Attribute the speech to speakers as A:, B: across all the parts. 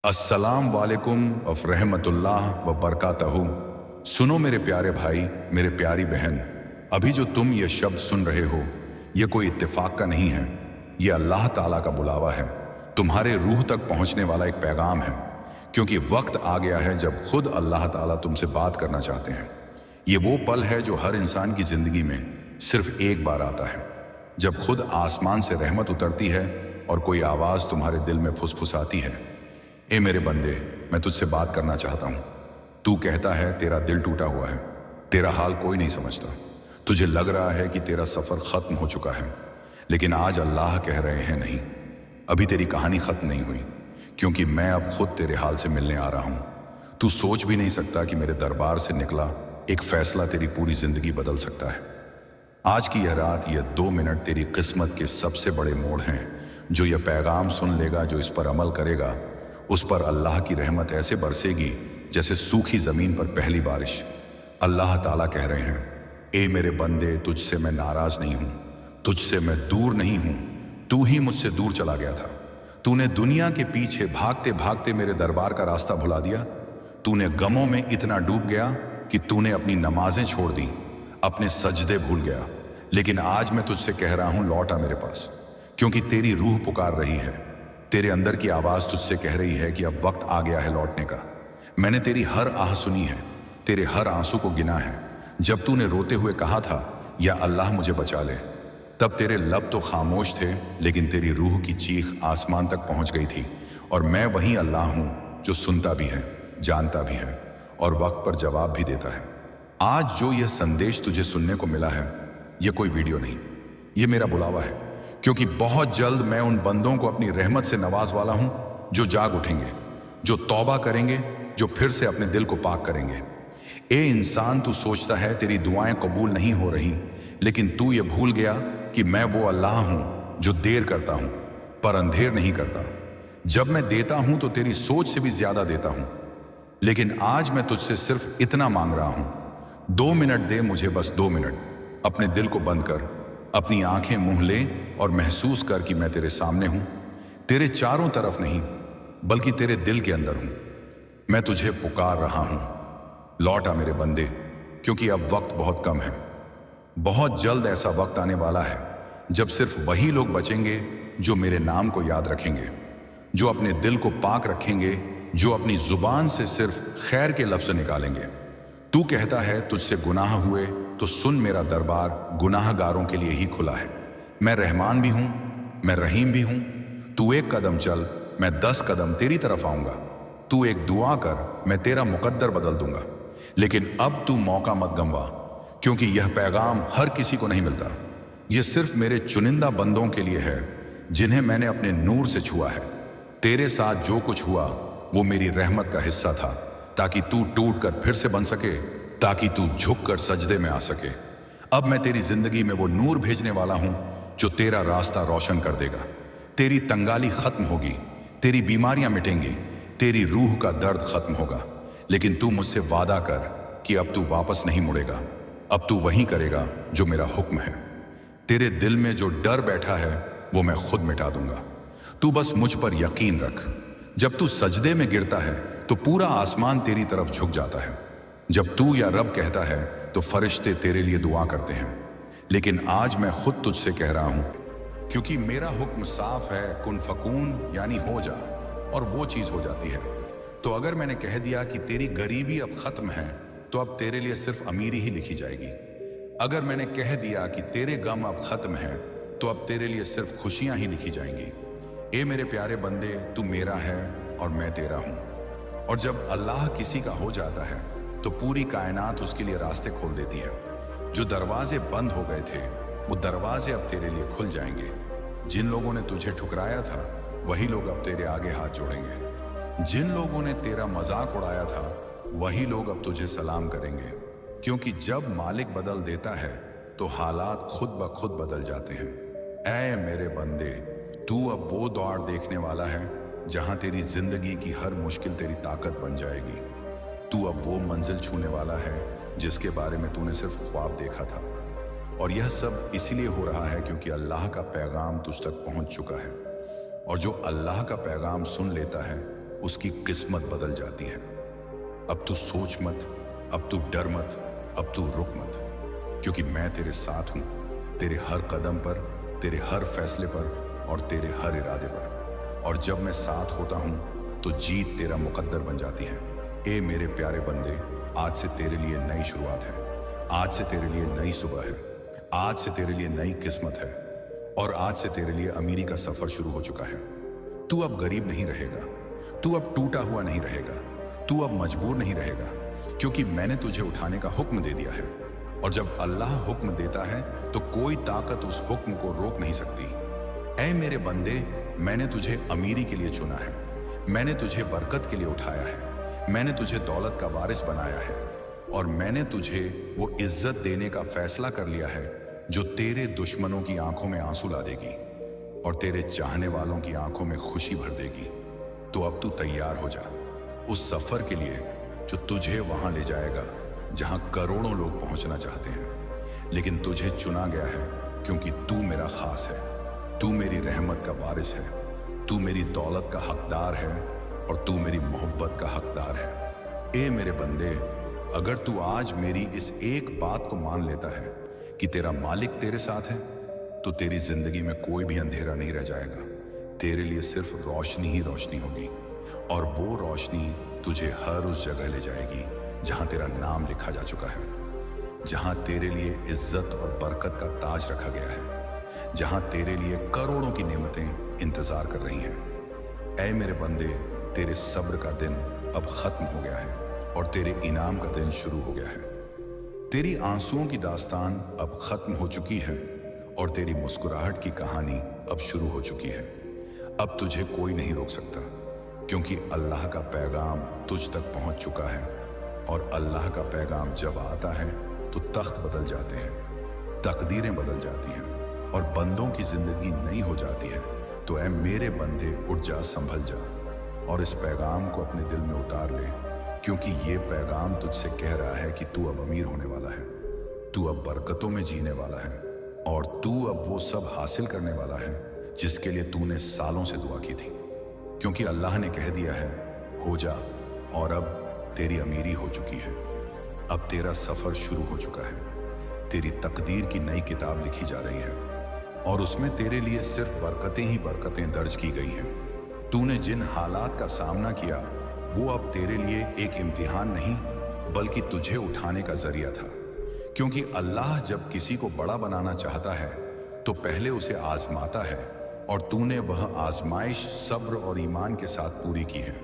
A: अस्सलाम वालेकुम अफ रहमतुल्लाह व बरकातहू। सुनो मेरे प्यारे भाई, मेरे प्यारी बहन, अभी जो तुम ये शब्द सुन रहे हो ये कोई इत्तेफाक का नहीं है। ये अल्लाह ताला का बुलावा है, तुम्हारे रूह तक पहुंचने वाला एक पैगाम है। क्योंकि वक्त आ गया है जब खुद अल्लाह ताला तुमसे बात करना चाहते हैं। ये वो पल है जो हर इंसान की जिंदगी में सिर्फ एक बार आता है, जब खुद आसमान से रहमत उतरती है और कोई आवाज़ तुम्हारे दिल में फुसफुसाती है, ए मेरे बंदे, मैं तुझसे बात करना चाहता हूँ। तू कहता है तेरा दिल टूटा हुआ है, तेरा हाल कोई नहीं समझता, तुझे लग रहा है कि तेरा सफ़र ख़त्म हो चुका है। लेकिन आज अल्लाह कह रहे हैं नहीं, अभी तेरी कहानी ख़त्म नहीं हुई, क्योंकि मैं अब खुद तेरे हाल से मिलने आ रहा हूँ। तू सोच भी नहीं सकता कि मेरे दरबार से निकला एक फ़ैसला तेरी पूरी ज़िंदगी बदल सकता है। आज की यह रात, यह 2 मिनट तेरी किस्मत के सबसे बड़े मोड़ हैं। जो यह पैगाम सुन लेगा, जो इस पर अमल करेगा, उस पर अल्लाह की रहमत ऐसे बरसेगी जैसे सूखी ज़मीन पर पहली बारिश। अल्लाह ताला कह रहे हैं, ए मेरे बंदे, तुझसे मैं नाराज़ नहीं हूँ, तुझसे मैं दूर नहीं हूँ, तू ही मुझसे दूर चला गया था। तूने दुनिया के पीछे भागते भागते मेरे दरबार का रास्ता भुला दिया। तूने गमों में इतना डूब गया कि तूने अपनी नमाजें छोड़ दी, अपने सजदे भूल गया। लेकिन आज मैं तुझसे कह रहा हूँ, लौट आ मेरे पास, क्योंकि तेरी रूह पुकार रही है। तेरे अंदर की आवाज़ तुझसे कह रही है कि अब वक्त आ गया है लौटने का। मैंने तेरी हर आह सुनी है, तेरे हर आंसू को गिना है। जब तूने रोते हुए कहा था, या अल्लाह मुझे बचा ले, तब तेरे लब तो खामोश थे, लेकिन तेरी रूह की चीख आसमान तक पहुंच गई थी। और मैं वही अल्लाह हूं जो सुनता भी है, जानता भी है और वक्त पर जवाब भी देता है। आज जो यह संदेश तुझे सुनने को मिला है, यह कोई वीडियो नहीं, यह मेरा बुलावा है। क्योंकि बहुत जल्द मैं उन बंदों को अपनी रहमत से नवाज वाला हूं जो जाग उठेंगे, जो तौबा करेंगे, जो फिर से अपने दिल को पाक करेंगे। ए इंसान, तू सोचता है तेरी दुआएं कबूल नहीं हो रही, लेकिन तू ये भूल गया कि मैं वो अल्लाह हूं जो देर करता हूं पर अंधेर नहीं करता। जब मैं देता हूं तो तेरी सोच से भी ज्यादा देता हूं। लेकिन आज मैं तुझसे सिर्फ इतना मांग रहा हूं, 2 मिनट दे मुझे, बस 2 मिनट। अपने दिल को बंद कर, अपनी आंखें मूंद ले और महसूस कर कि मैं तेरे सामने हूं, तेरे चारों तरफ नहीं बल्कि तेरे दिल के अंदर हूं। मैं तुझे पुकार रहा हूं, लौट आ मेरे बंदे, क्योंकि अब वक्त बहुत कम है। बहुत जल्द ऐसा वक्त आने वाला है जब सिर्फ वही लोग बचेंगे जो मेरे नाम को याद रखेंगे, जो अपने दिल को पाक रखेंगे, जो अपनी जुबान से सिर्फ खैर के लफ्ज़ निकालेंगे। तू कहता है तुझसे गुनाह हुए, तो सुन, मेरा दरबार गुनाहगारों के लिए ही खुला है। मैं रहमान भी हूं, मैं रहीम भी हूं। तू एक कदम चल, मैं 10 कदम तेरी तरफ आऊंगा। तू एक दुआ कर, मैं तेरा मुकद्दर बदल दूंगा। लेकिन अब तू मौका मत गंवा, क्योंकि यह पैगाम हर किसी को नहीं मिलता। यह सिर्फ मेरे चुनिंदा बंदों के लिए है, जिन्हें मैंने अपने नूर से छुआ है। तेरे साथ जो कुछ हुआ वो मेरी रहमत का हिस्सा था, ताकि तू टूट कर फिर से बन सके, ताकि तू झुक कर सजदे में आ सके। अब मैं तेरी जिंदगी में वो नूर भेजने वाला हूं जो तेरा रास्ता रोशन कर देगा। तेरी तंगाली खत्म होगी, तेरी बीमारियां मिटेंगी, तेरी रूह का दर्द खत्म होगा। लेकिन तू मुझसे वादा कर कि अब तू वापस नहीं मुड़ेगा, अब तू वही करेगा जो मेरा हुक्म है। तेरे दिल में जो डर बैठा है वो मैं खुद मिटा दूंगा। तू बस मुझ पर यकीन रख। जब तू सजदे में गिरता है तो पूरा आसमान तेरी तरफ झुक जाता है। जब तू या रब कहता है तो फरिश्ते तेरे लिए दुआ करते हैं। लेकिन आज मैं खुद तुझसे कह रहा हूं, क्योंकि मेरा हुक्म साफ है, कुन फकून यानी हो जा, और वो चीज हो जाती है। तो अगर मैंने कह दिया कि तेरी गरीबी अब खत्म है, तो अब तेरे लिए सिर्फ अमीरी ही लिखी जाएगी। अगर मैंने कह दिया कि तेरे गम अब खत्म है, तो अब तेरे लिए सिर्फ खुशियां ही लिखी जाएंगी। ए मेरे प्यारे बंदे, तू मेरा है और मैं तेरा हूं। और जब अल्लाह किसी का हो जाता है तो पूरी कायनात उसके लिए रास्ते खोल देती है। जो दरवाजे बंद हो गए थे वो दरवाजे अब तेरे लिए खुल जाएंगे। जिन लोगों ने तुझे ठुकराया था वही लोग अब तेरे आगे हाथ जोड़ेंगे। जिन लोगों ने तेरा मजाक उड़ाया था वही लोग अब तुझे सलाम करेंगे। क्योंकि जब मालिक बदल देता है तो हालात खुद ब खुद बदल जाते हैं। ऐ मेरे बंदे, तू अब वो दौर देखने वाला है जहां तेरी जिंदगी की हर मुश्किल तेरी ताकत बन जाएगी। तू अब वो मंजिल छूने वाला है जिसके बारे में तूने सिर्फ ख्वाब देखा था। और यह सब इसलिए हो रहा है क्योंकि अल्लाह का पैगाम तुझ तक पहुंच चुका है। और जो अल्लाह का पैगाम सुन लेता है उसकी किस्मत बदल जाती है। अब तू सोच मत, अब तू डर मत, अब तू रुक मत, क्योंकि मैं तेरे साथ हूं, तेरे हर कदम पर, तेरे हर फैसले पर और तेरे हर इरादे पर। और जब मैं साथ होता हूं तो जीत तेरा मुकद्दर बन जाती है। ए मेरे प्यारे बंदे, आज से तेरे लिए नई शुरुआत है, आज से तेरे लिए नई सुबह है, आज से तेरे लिए नई किस्मत है और आज से तेरे लिए अमीरी का सफर शुरू हो चुका है। तू अब गरीब नहीं रहेगा, तू अब टूटा हुआ नहीं रहेगा, तू अब मजबूर नहीं रहेगा, क्योंकि मैंने तुझे उठाने का हुक्म दे दिया है। और जब अल्लाह हुक्म देता है तो कोई ताकत उस हुक्म को रोक नहीं सकती। ऐ मेरे बंदे, मैंने तुझे अमीरी के लिए चुना है, मैंने तुझे बरकत के लिए उठाया है, मैंने तुझे दौलत का वारिस बनाया है और मैंने तुझे वो इज्जत देने का फैसला कर लिया है जो तेरे दुश्मनों की आंखों में आंसू ला देगी और तेरे चाहने वालों की आंखों में खुशी भर देगी। तो अब तू तैयार हो जा उस सफर के लिए जो तुझे वहां ले जाएगा जहां करोड़ों लोग पहुंचना चाहते हैं। लेकिन तुझे चुना गया है क्योंकि तू मेरा खास है, तू मेरी रहमत का वारिस है, तू मेरी दौलत का हकदार है और तू मेरी मोहब्बत का हकदार है। ए मेरे बंदे, अगर तू आज मेरी इस एक बात को मान लेता है कि तेरा मालिक तेरे साथ है, तो तेरी जिंदगी में कोई भी अंधेरा नहीं रह जाएगा। तेरे लिए सिर्फ रोशनी ही रोशनी होगी और वो रोशनी तुझे हर उस जगह ले जाएगी जहां तेरा नाम लिखा जा चुका है, जहां तेरे लिए इज्जत और बरकत का ताज रखा गया है, जहां तेरे लिए करोड़ों की नेमतें इंतजार कर रही हैं। ऐ मेरे बंदे, तेरे सब्र का दिन अब खत्म हो गया है और तेरे इनाम का दिन शुरू हो गया है। तेरी आंसुओं की दास्तान अब खत्म हो चुकी है और तेरी मुस्कुराहट की कहानी अब शुरू हो चुकी है। अब तुझे कोई नहीं रोक सकता, क्योंकि अल्लाह का पैगाम तुझ तक पहुंच चुका है और अल्लाह का पैगाम जब आता है तो तख्त बदल जाते हैं, तकदीरें बदल जाती हैं और बंदों की जिंदगी नई हो जाती है। तो ऐ मेरे बंदे, उठ जा, संभल जा और इस पैगाम को अपने दिल में उतार ले, क्योंकि ये पैगाम तुझसे कह रहा है कि तू अब अमीर होने वाला है, तू अब बरकतों में जीने वाला है और तू अब वो सब हासिल करने वाला है जिसके लिए तूने सालों से दुआ की थी। क्योंकि अल्लाह ने कह दिया है, हो जा, और अब तेरी अमीरी हो चुकी है, अब तेरा सफर शुरू हो चुका है। तेरी तकदीर की नई किताब लिखी जा रही है और उसमें तेरे लिए सिर्फ बरकतें ही बरकतें दर्ज की गई हैं। तूने जिन हालात का सामना किया वो अब तेरे लिए एक इम्तिहान नहीं बल्कि तुझे उठाने का जरिया था। क्योंकि अल्लाह जब किसी को बड़ा बनाना चाहता है तो पहले उसे आजमाता है और तूने वह आजमाइश सब्र और ईमान के साथ पूरी की है,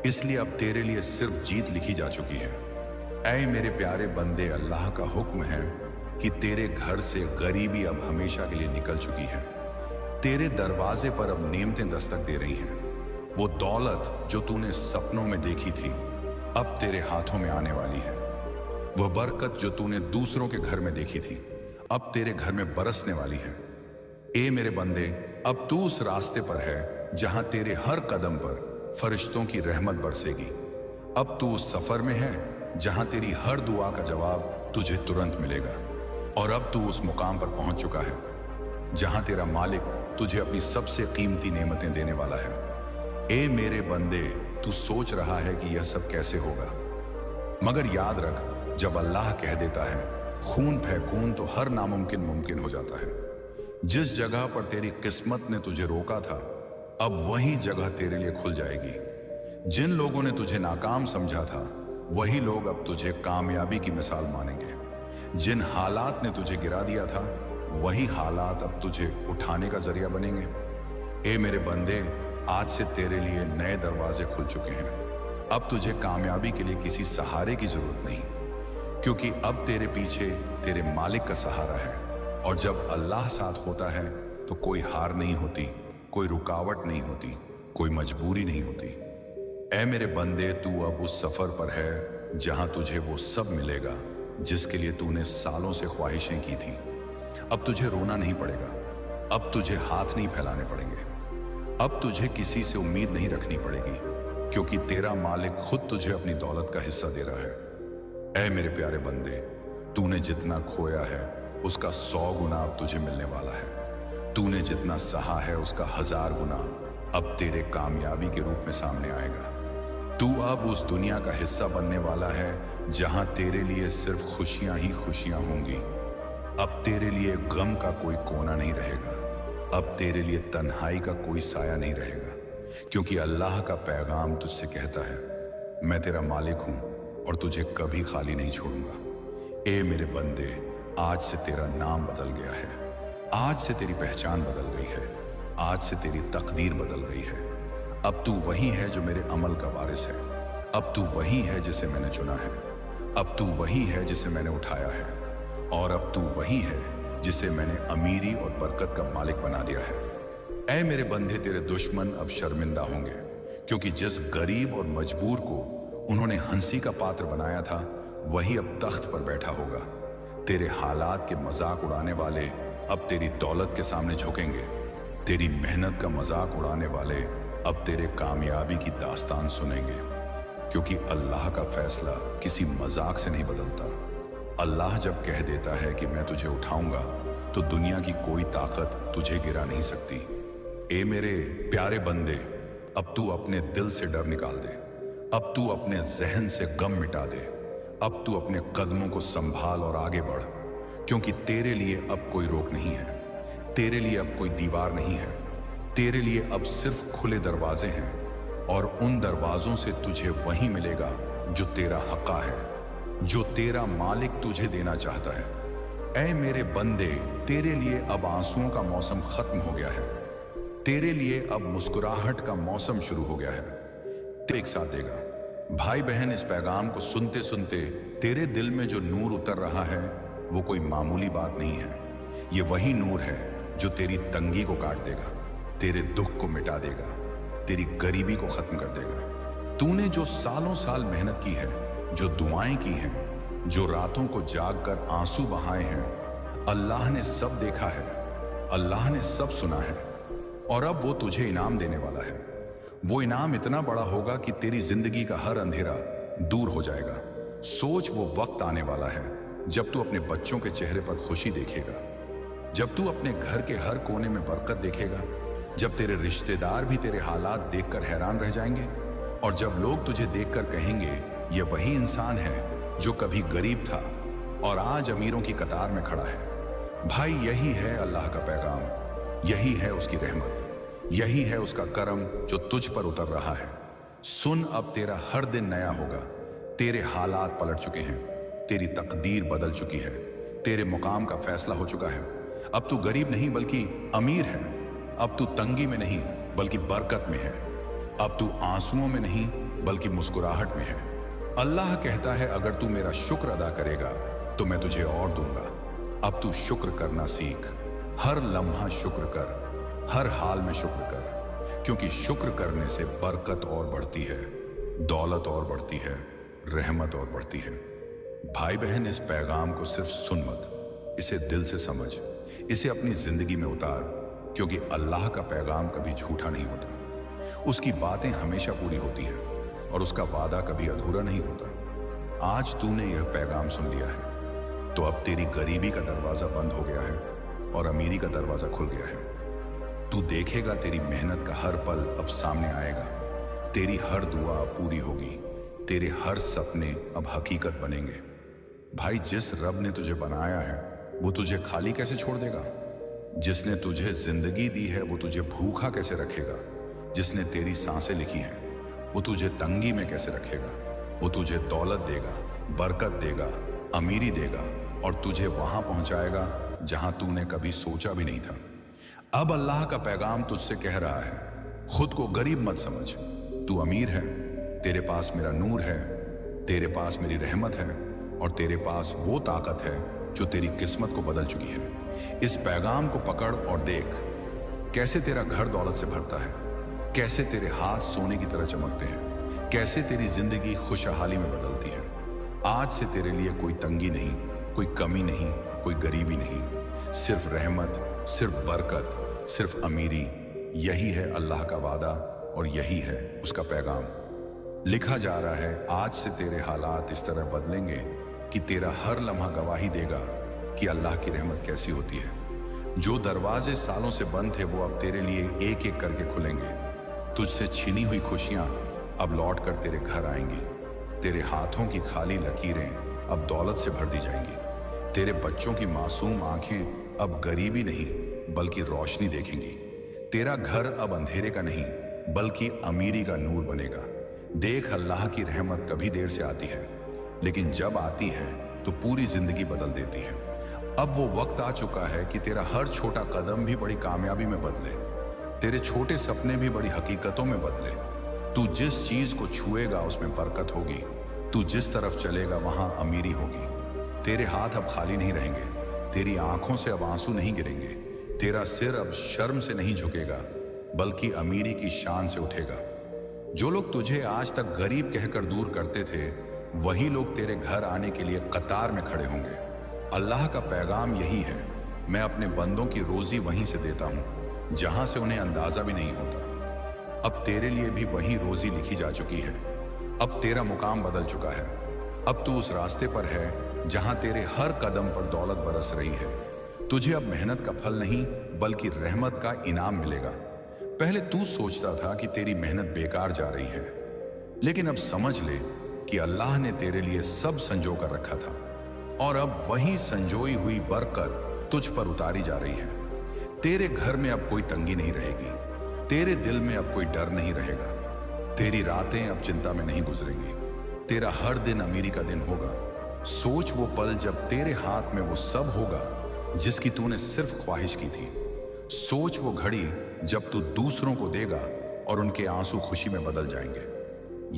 A: इसलिए अब तेरे लिए सिर्फ जीत लिखी जा चुकी है। ऐ मेरे प्यारे बंदे, अल्लाह का हुक्म है कि तेरे घर से गरीबी अब हमेशा के लिए निकल चुकी है। तेरे दरवाजे पर अब नेमतें दस्तक दे रही हैं। वो दौलत जो तूने सपनों में देखी थी अब तेरे हाथों में आने वाली है। वह बरकत जो तूने दूसरों के घर में देखी थी अब तेरे घर में बरसने वाली है। ए मेरे बंदे, अब तू उस रास्ते पर है जहां तेरे हर कदम पर फरिश्तों की रहमत बरसेगी। अब तू उस सफर में है जहां तेरी हर दुआ का जवाब तुझे तुरंत मिलेगा और अब तू उस मुकाम पर पहुंच चुका है जहां तेरा मालिक तुझे अपनी सबसे कीमती नेमतें देने वाला है। ए मेरे बंदे, तू सोच रहा है कि यह सब कैसे होगा, मगर याद रख, जब अल्लाह कह देता है खून फेंकून तो हर नामुमकिन मुमकिन हो जाता है। जिस जगह पर तेरी किस्मत ने तुझे रोका था अब वही जगह तेरे लिए खुल जाएगी। जिन लोगों ने तुझे नाकाम समझा था वही लोग अब तुझे कामयाबी की मिसाल मानेंगे। जिन हालात ने तुझे गिरा दिया था वही हालात अब तुझे उठाने का जरिया बनेंगे। ए मेरे बंदे, आज से तेरे लिए नए दरवाजे खुल चुके हैं। अब तुझे कामयाबी के लिए किसी सहारे की जरूरत नहीं, क्योंकि अब तेरे पीछे तेरे मालिक का सहारा है और जब अल्लाह साथ होता है तो कोई हार नहीं होती, कोई रुकावट नहीं होती, कोई मजबूरी नहीं होती। ऐ मेरे बंदे, तू अब उस सफर पर है जहां तुझे वो सब मिलेगा जिसके लिए तूने सालों से ख्वाहिशें की थी। अब तुझे रोना नहीं पड़ेगा, अब तुझे हाथ नहीं फैलाने पड़ेंगे, अब तुझे किसी से उम्मीद नहीं रखनी पड़ेगी, क्योंकि तेरा मालिक खुद तुझे अपनी दौलत का हिस्सा दे रहा है। ऐ मेरे प्यारे बंदे, तूने जितना खोया है उसका 100 गुना अब तुझे मिलने वाला है। तूने जितना सहा है उसका 1000 गुना अब तेरे कामयाबी के रूप में सामने आएगा। तू अब उस दुनिया का हिस्सा बनने वाला है जहां तेरे लिए सिर्फ खुशियां ही खुशियां होंगी। अब तेरे लिए गम का कोई कोना नहीं रहेगा। अब तेरे लिए तन्हाई का कोई साया नहीं रहेगा, क्योंकि अल्लाह का पैगाम तुझसे कहता है, मैं तेरा मालिक हूं और तुझे कभी खाली नहीं छोड़ूंगा। ए मेरे बंदे, आज से तेरा नाम बदल गया है, आज से तेरी पहचान बदल गई है, आज से तेरी तकदीर बदल गई है। अब तू वही है जो मेरे अमल का वारिस है। अब तू वही है जिसे मैंने चुना है। अब तू वही है जिसे मैंने उठाया है। और अब तू वही है जिसे मैंने अमीरी और बरकत का मालिक बना दिया है। ऐ मेरे बंदे, तेरे दुश्मन अब शर्मिंदा होंगे, क्योंकि जिस गरीब और मजबूर को उन्होंने हंसी का पात्र बनाया था, वही अब तख्त पर बैठा होगा। तेरे हालात के मजाक उड़ाने वाले अब तेरी दौलत के सामने झुकेंगे। तेरी मेहनत का मजाक उड़ाने वाले अब तेरे कामयाबी की दास्तान सुनेंगे, क्योंकि अल्लाह का फैसला किसी मजाक से नहीं बदलता। अल्लाह जब कह देता है कि मैं तुझे उठाऊंगा, तो दुनिया की कोई ताकत तुझे गिरा नहीं सकती। ए मेरे प्यारे बंदे, अब तू अपने दिल से डर निकाल दे। अब तू अपने जहन से गम मिटा दे। अब तू अपने कदमों को संभाल और आगे बढ़, क्योंकि तेरे लिए अब कोई रोक नहीं है। तेरे लिए अब कोई दीवार नहीं है। तेरे लिए अब सिर्फ खुले दरवाजे हैं, और उन दरवाजों से तुझे वही मिलेगा जो तेरा हक़ा है, जो तेरा मालिक तुझे देना चाहता है। ऐ मेरे बंदे, तेरे लिए अब आंसुओं का मौसम खत्म हो गया है। तेरे लिए अब मुस्कुराहट का मौसम शुरू हो गया है। ते एक साथ देगा। भाई बहन, इस पैगाम को सुनते सुनते तेरे दिल में जो नूर उतर रहा है, वो कोई मामूली बात नहीं है। ये वही नूर है जो तेरी तंगी को काट देगा, तेरे दुख को मिटा देगा, तेरी गरीबी को खत्म कर देगा। तूने जो सालों साल मेहनत की है, जो दुआएं की हैं, जो रातों को जागकर आंसू बहाए हैं, अल्लाह ने सब देखा है, अल्लाह ने सब सुना है, और अब वो तुझे इनाम देने वाला है। वो इनाम इतना बड़ा होगा कि तेरी जिंदगी का हर अंधेरा दूर हो जाएगा। सोच, वो वक्त आने वाला है जब तू अपने बच्चों के चेहरे पर खुशी देखेगा, जब तू अपने घर के हर कोने में बरकत देखेगा, जब तेरे रिश्तेदार भी तेरे हालात देखकर हैरान रह जाएंगे, और जब लोग तुझे देखकर कहेंगे, ये वही इंसान है जो कभी गरीब था और आज अमीरों की कतार में खड़ा है। भाई, यही है अल्लाह का पैगाम, यही है उसकी रहमत, यही है उसका करम जो तुझ पर उतर रहा है। सुन, अब तेरा हर दिन नया होगा। तेरे हालात पलट चुके हैं, तेरी तकदीर बदल चुकी है, तेरे मुकाम का फैसला हो चुका है। अब तू गरीब नहीं बल्कि अमीर है। अब तू तंगी में नहीं बल्कि बरकत में है। अब तू आंसुओं में नहीं बल्कि मुस्कुराहट में है। अल्लाह कहता है, अगर तू मेरा शुक्र अदा करेगा तो मैं तुझे और दूंगा। अब तू शुक्र करना सीख। हर लम्हा शुक्र कर, हर हाल में शुक्र कर, क्योंकि शुक्र करने से बरकत और बढ़ती है, दौलत और बढ़ती है, रहमत और बढ़ती है। भाई बहन, इस पैगाम को सिर्फ सुन मत, इसे दिल से समझ, इसे अपनी जिंदगी में उतार, क्योंकि अल्लाह का पैगाम कभी झूठा नहीं होता। उसकी बातें हमेशा पूरी होती हैं और उसका वादा कभी अधूरा नहीं होता। आज तूने यह पैगाम सुन लिया है, तो अब तेरी गरीबी का दरवाजा बंद हो गया है और अमीरी का दरवाजा खुल गया है। तू देखेगा, तेरी मेहनत का हर पल अब सामने आएगा, तेरी हर दुआ पूरी होगी, तेरे हर सपने अब हकीकत बनेंगे। भाई, जिस रब ने तुझे बनाया है वो तुझे खाली कैसे छोड़ देगा? जिसने तुझे जिंदगी दी है वो तुझे भूखा कैसे रखेगा? जिसने तेरी सांसें लिखी हैं वो तुझे तंगी में कैसे रखेगा? वो तुझे दौलत देगा, बरकत देगा, अमीरी देगा, और तुझे वहां पहुंचाएगा जहां तूने कभी सोचा भी नहीं था। अब अल्लाह का पैगाम तुझसे कह रहा है, खुद को गरीब मत समझ। तू अमीर है, तेरे पास मेरा नूर है, तेरे पास मेरी रहमत है, और तेरे पास वो ताकत है जो तेरी किस्मत को बदल चुकी है। इस पैगाम को पकड़ और देख कैसे तेरा घर दौलत से भरता है, कैसे तेरे हाथ सोने की तरह चमकते हैं, कैसे तेरी जिंदगी खुशहाली में बदलती है। आज से तेरे लिए कोई तंगी नहीं, कोई कमी नहीं, कोई गरीबी नहीं, सिर्फ रहमत, सिर्फ बरकत, सिर्फ अमीरी। यही है अल्लाह का वादा और यही है उसका पैगाम। लिखा जा रहा है, आज से तेरे हालात इस तरह बदलेंगे कि तेरा हर लम्हा गवाही देगा कि अल्लाह की रहमत कैसी होती है। जो दरवाजे सालों से बंद थे वो अब तेरे लिए एक एक करके खुलेंगे। तुझसे छीनी हुई खुशियां अब लौट कर तेरे घर आएंगी। तेरे हाथों की खाली लकीरें अब दौलत से भर दी जाएंगी। तेरे बच्चों की मासूम आंखें अब गरीबी नहीं बल्कि रोशनी देखेंगी। तेरा घर अब अंधेरे का नहीं बल्कि अमीरी का नूर बनेगा। देख, अल्लाह की रहमत कभी देर से आती है, लेकिन जब आती है तो पूरी जिंदगी बदल देती है। अब वो वक्त आ चुका है कि तेरा हर छोटा कदम भी बड़ी कामयाबी में बदले, तेरे छोटे सपने भी बड़ी हकीकतों में बदले। तू जिस चीज को छुएगा उसमें बरकत होगी, तू जिस तरफ चलेगा वहां अमीरी होगी। तेरे हाथ अब खाली नहीं रहेंगे, तेरी आंखों से अब आंसू नहीं गिरेंगे, तेरा सिर अब शर्म से नहीं झुकेगा बल्कि अमीरी की शान से उठेगा। जो लोग तुझे आज तक गरीब कहकर दूर करते थे, वही लोग तेरे घर आने के लिए कतार में खड़े होंगे। अल्लाह का पैगाम यही है, मैं अपने बंदों की रोजी वहीं से देता हूं जहां से उन्हें अंदाजा भी नहीं होता। अब तेरे लिए भी वही रोजी लिखी जा चुकी है। अब तेरा मुकाम बदल चुका है। अब तू उस रास्ते पर है जहां तेरे हर कदम पर दौलत बरस रही है। तुझे अब मेहनत का फल नहीं बल्कि रहमत का इनाम मिलेगा। पहले तू सोचता था कि तेरी मेहनत बेकार जा रही है, लेकिन अब समझ ले कि अल्लाह ने तेरे लिए सब संजो कर रखा था और अब वही संजोई हुई बरकत तुझ पर उतारी जा रही है। तेरे घर में अब कोई तंगी नहीं रहेगी, तेरे दिल में अब कोई डर नहीं रहेगा, तेरी रातें अब चिंता में नहीं गुजरेंगी, तेरा हर दिन अमीरी का दिन होगा। सोच वो पल जब तेरे हाथ में वो सब होगा जिसकी तूने सिर्फ ख्वाहिश की थी। सोच वो घड़ी जब तू दूसरों को देगा और उनके आंसू खुशी में बदल जाएंगे।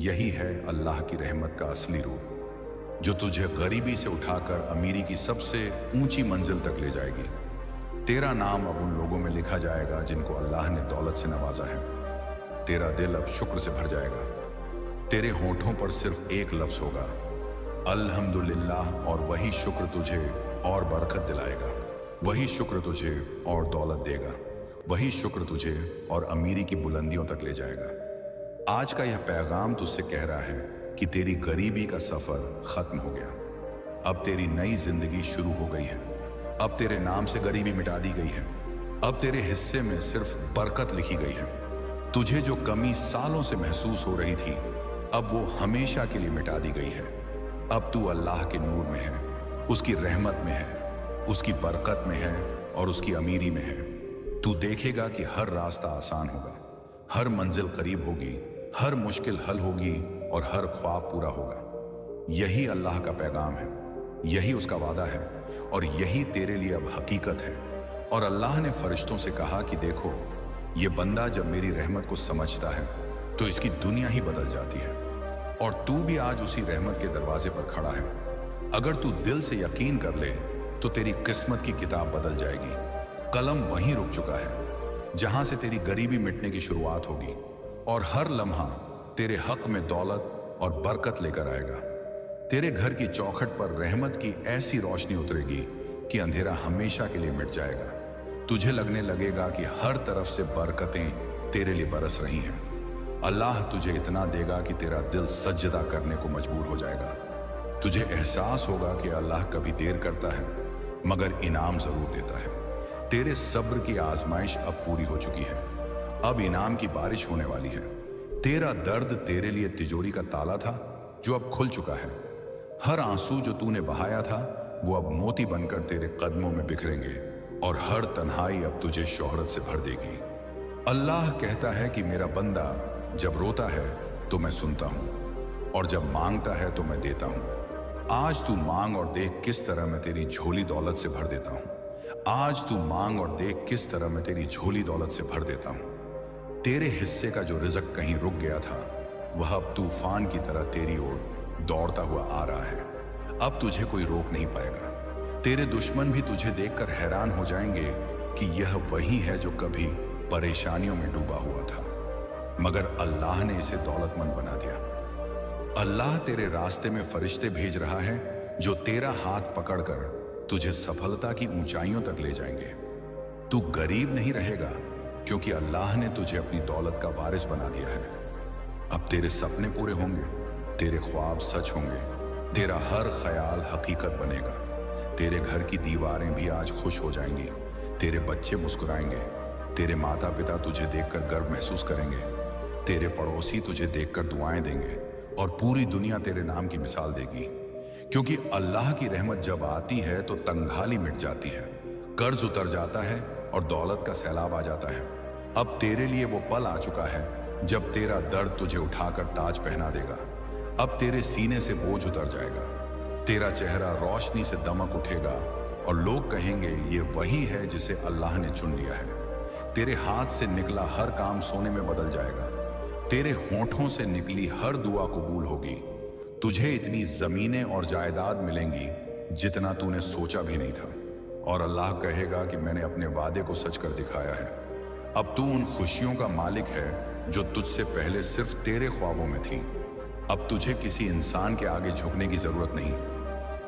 A: यही है अल्लाह की रहमत का असली रूप, जो तुझे गरीबी से उठाकर अमीरी की सबसे ऊंची मंजिल तक ले जाएगी। तेरा नाम अब उन लोगों में लिखा जाएगा जिनको अल्लाह ने दौलत से नवाजा है। तेरा दिल अब शुक्र से भर जाएगा। तेरे होठों पर सिर्फ एक लफ्ज होगा, अल्हम्दुलिल्लाह, और वही शुक्र तुझे और बरकत दिलाएगा। वही शुक्र तुझे और दौलत देगा। वही शुक्र तुझे और अमीरी की बुलंदियों तक ले जाएगा। आज का यह पैगाम तुझसे कह रहा है कि तेरी गरीबी का सफर खत्म हो गया। अब तेरी नई जिंदगी शुरू हो गई है। अब तेरे नाम से गरीबी मिटा दी गई है। अब तेरे हिस्से में सिर्फ बरकत लिखी गई है। तुझे जो कमी सालों से महसूस हो रही थी, अब वो हमेशा के लिए मिटा दी गई है। अब तू अल्लाह के नूर में है, उसकी रहमत में है, उसकी बरकत में है और उसकी अमीरी में है। तू देखेगा कि हर रास्ता आसान होगा, हर मंजिल करीब होगी, हर मुश्किल हल होगी और हर ख्वाब पूरा होगा। यही अल्लाह का पैगाम है, यही उसका वादा है और यही तेरे लिए अब हकीकत है। और अल्लाह ने फरिश्तों से कहा कि देखो, ये बंदा जब मेरी रहमत को समझता है तो इसकी दुनिया ही बदल जाती है। और तू भी आज उसी रहमत के दरवाजे पर खड़ा है। अगर तू दिल से यकीन कर ले तो तेरी किस्मत की किताब बदल जाएगी। कलम वहीं रुक चुका है जहां से तेरी गरीबी मिटने की शुरुआत होगी और हर लम्हा तेरे हक में दौलत और बरकत लेकर आएगा। तेरे घर की चौखट पर रहमत की ऐसी रोशनी उतरेगी कि अंधेरा हमेशा के लिए मिट जाएगा। तुझे लगने लगेगा कि हर तरफ से बरकतें तेरे लिए बरस रही हैं। अल्लाह तुझे इतना देगा कि तेरा दिल सजदा करने को मजबूर हो जाएगा। तुझे एहसास होगा कि अल्लाह कभी देर करता है मगर इनाम जरूर देता है। तेरे सब्र की आजमाइश अब पूरी हो चुकी है। अब इनाम की बारिश होने वाली है। तेरा दर्द तेरे लिए तिजोरी का ताला था जो अब खुल चुका है। हर आंसू जो तूने बहाया था वो अब मोती बनकर तेरे कदमों में बिखरेंगे और हर तन्हाई अब तुझे शोहरत से भर देगी। अल्लाह कहता है कि मेरा बंदा जब रोता है तो मैं सुनता हूं और जब मांगता है तो मैं देता हूं। आज तू मांग और देख किस तरह मैं तेरी झोली दौलत से भर देता हूं। आज तू मांग और देख किस तरह मैं तेरी झोली दौलत से भर देता हूं। तेरे हिस्से का जो रिज़्क कहीं रुक गया था वह अब तूफान की तरह तेरी ओर दौड़ता हुआ आ रहा है। अब तुझे कोई रोक नहीं पाएगा। तेरे दुश्मन भी तुझे देखकर हैरान हो जाएंगे कि यह वही है जो कभी परेशानियों में डूबा हुआ था, मगर अल्लाह ने इसे दौलतमंद बना दिया। अल्लाह तेरे रास्ते में फरिश्ते भेज रहा है जो तेरा हाथ पकड़कर तुझे सफलता की ऊंचाइयों तक ले जाएंगे। तू गरीब नहीं रहेगा क्योंकि अल्लाह ने तुझे अपनी दौलत का वारिस बना दिया है। अब तेरे सपने पूरे होंगे, तेरे ख्वाब सच होंगे, तेरा हर ख्याल हकीकत बनेगा। तेरे घर की दीवारें भी आज खुश हो जाएंगी, तेरे बच्चे मुस्कुराएंगे, तेरे माता पिता तुझे देखकर गर्व महसूस करेंगे। तेरे पड़ोसी तुझे देखकर दुआएं देंगे और पूरी दुनिया तेरे नाम की मिसाल देगी। क्योंकि अल्लाह की रहमत जब आती है तो तंगहाली मिट जाती है, कर्ज उतर जाता है और दौलत का सैलाब आ जाता है। अब तेरे लिए वो पल आ चुका है जब तेरा दर्द तुझे उठाकर ताज पहना देगा। अब तेरे सीने से बोझ उतर जाएगा, तेरा चेहरा रोशनी से दमक उठेगा और लोग कहेंगे ये वही है जिसे अल्लाह ने चुन लिया है। तेरे हाथ से निकला हर काम सोने में बदल जाएगा, तेरे होंठों से निकली हर दुआ कबूल होगी। तुझे इतनी जमीनें और जायदाद मिलेंगी जितना तूने सोचा भी नहीं था, और अल्लाह कहेगा कि मैंने अपने वादे को सच कर दिखाया है। अब तू उन खुशियों का मालिक है जो तुझसे पहले सिर्फ तेरे ख्वाबों में थी। अब तुझे किसी इंसान के आगे झुकने की जरूरत नहीं।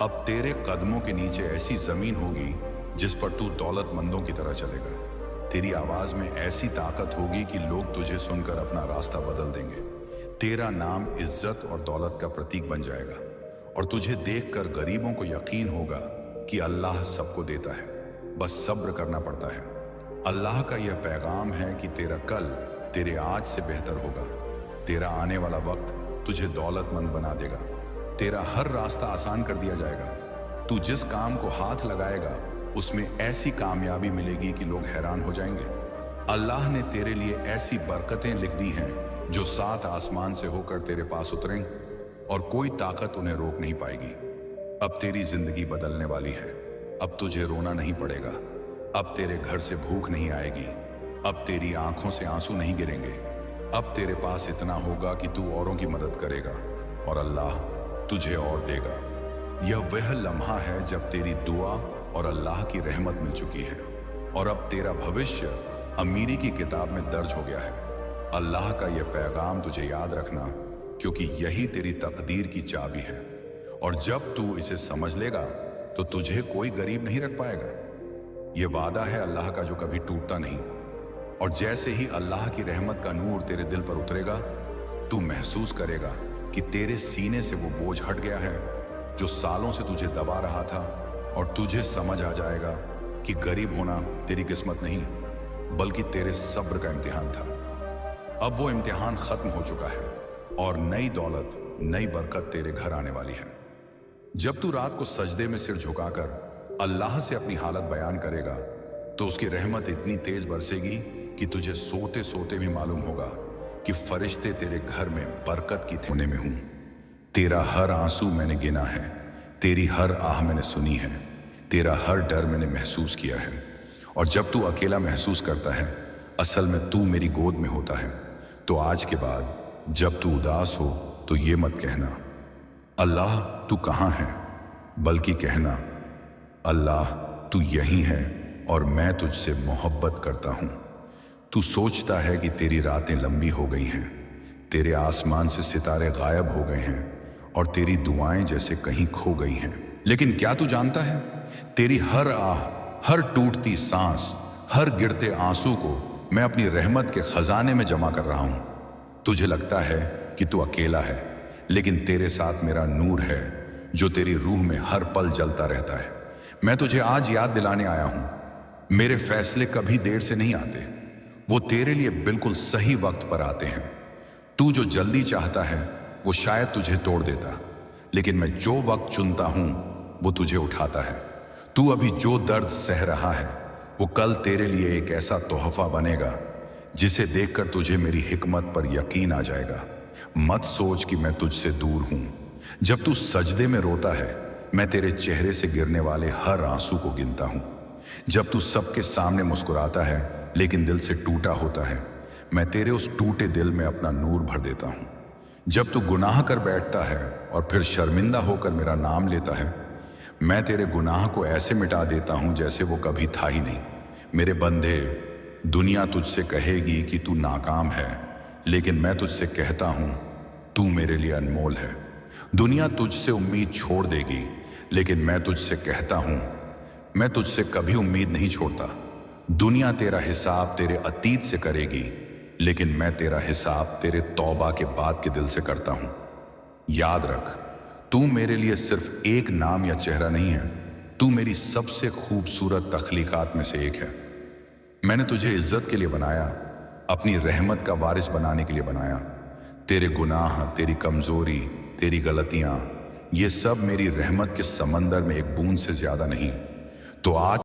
A: अब तेरे कदमों के नीचे ऐसी जमीन होगी जिस पर तू दौलतमंदों की तरह चलेगा। तेरी आवाज में ऐसी ताकत होगी कि लोग तुझे सुनकर अपना रास्ता बदल देंगे। तेरा नाम इज्जत और दौलत का प्रतीक बन जाएगा और तुझे देखकर गरीबों को यकीन होगा कि अल्लाह सबको देता है, बस सब्र करना पड़ता है। अल्लाह का यह पैगाम है कि तेरा कल तेरे आज से बेहतर होगा। तेरा आने वाला वक्त तुझे दौलतमंद बना देगा। तेरा हर रास्ता आसान कर दिया जाएगा। तू जिस काम को हाथ लगाएगा उसमें ऐसी कामयाबी मिलेगी कि लोग हैरान हो जाएंगे। अल्लाह ने तेरे लिए ऐसी बरकतें लिख दी हैं जो 7 आसमान से होकर तेरे पास उतरें और कोई ताकत उन्हें रोक नहीं पाएगी। अब तेरी जिंदगी बदलने वाली है। अब तुझे रोना नहीं पड़ेगा। अब तेरे घर से भूख नहीं आएगी। अब तेरी आंखों से आंसू नहीं गिरेंगे। अब तेरे पास इतना होगा कि तू औरों की मदद करेगा और अल्लाह तुझे और देगा। यह वह लम्हा है जब तेरी दुआ और अल्लाह की रहमत मिल चुकी है और अब तेरा भविष्य अमीरी की किताब में दर्ज हो गया है। अल्लाह का यह पैगाम तुझे याद रखना, क्योंकि यही तेरी तकदीर की चाबी है, और जब तू इसे समझ लेगा तो तुझे कोई गरीब नहीं रख पाएगा। यह वादा है अल्लाह का जो कभी टूटता नहीं, और जैसे ही अल्लाह की रहमत का नूर तेरे दिल पर उतरेगा, तू महसूस करेगा कि तेरे सीने से वो बोझ हट गया है जो सालों से तुझे दबा रहा था, और तुझे समझ आ जाएगा कि गरीब होना तेरी किस्मत नहीं बल्कि तेरे सब्र का इम्तिहान था। अब वो इम्तिहान खत्म हो चुका है और नई दौलत, नई बरकत तेरे घर आने वाली है। जब तू रात को सजदे में सिर झुकाकर अल्लाह से अपनी हालत बयान करेगा तो उसकी रहमत इतनी तेज बरसेगी कि तुझे सोते सोते भी मालूम होगा कि फरिश्ते तेरे घर में बरकत की होने में हूं। तेरा हर आंसू मैंने गिना है, तेरी हर आह मैंने सुनी है, तेरा हर डर मैंने महसूस किया है। और जब तू अकेला महसूस करता है, असल में तू मेरी गोद में होता है। तो आज के बाद जब तू उदास हो तो ये मत कहना अल्लाह तू कहाँ है, बल्कि कहना अल्लाह तू यहीं है और मैं तुझसे मोहब्बत करता हूँ। तू सोचता है कि तेरी रातें लंबी हो गई हैं, तेरे आसमान से सितारे गायब हो गए हैं और तेरी दुआएं जैसे कहीं खो गई हैं। लेकिन क्या तू जानता है, तेरी हर आह, हर टूटती सांस, हर गिरते आंसू को मैं अपनी रहमत के खजाने में जमा कर रहा हूं। तुझे लगता है कि तू अकेला है, लेकिन तेरे साथ मेरा नूर है जो तेरी रूह में हर पल जलता रहता है। मैं तुझे आज याद दिलाने आया हूं, मेरे फैसले कभी देर से नहीं आते, वो तेरे लिए बिल्कुल सही वक्त पर आते हैं। तू जो जल्दी चाहता है वो शायद तुझे तोड़ देता, लेकिन मैं जो वक्त चुनता हूं वो तुझे उठाता है। तू अभी जो दर्द सह रहा है वो कल तेरे लिए एक ऐसा तोहफा बनेगा जिसे देखकर तुझे मेरी हिकमत पर यकीन आ जाएगा। मत सोच कि मैं तुझसे दूर हूं। जब तू सजदे में रोता है, मैं तेरे चेहरे से गिरने वाले हर आंसू को गिनता हूं। जब तू सबके सामने मुस्कुराता है लेकिन दिल से टूटा होता है, मैं तेरे उस टूटे दिल में अपना नूर भर देता हूं। जब तू गुनाह कर बैठता है और फिर शर्मिंदा होकर मेरा नाम लेता है, मैं तेरे गुनाह को ऐसे मिटा देता हूं जैसे वो कभी था ही नहीं। मेरे बंदे, दुनिया तुझसे कहेगी कि तू नाकाम है, लेकिन मैं तुझसे कहता हूं तू मेरे लिए अनमोल है। दुनिया तुझसे उम्मीद छोड़ देगी, लेकिन मैं तुझसे कहता हूं मैं तुझसे कभी उम्मीद नहीं छोड़ता। दुनिया तेरा हिसाब तेरे अतीत से करेगी, लेकिन मैं तेरा हिसाब तेरे तौबा के बाद के दिल से करता हूं। याद रख, तू मेरे लिए सिर्फ एक नाम या चेहरा नहीं है, तू मेरी सबसे खूबसूरत तख्लीकात में से एक है। मैंने तुझे इज्जत के लिए बनाया अपनी रहमत का वारिस बनाने के लिए बनाया। तेरे गुनाह, तेरी कमजोरी, तेरी गलतियां, ये सब मेरी रहमत के समंदर में एक बूंद से ज्यादा नहीं। तो आज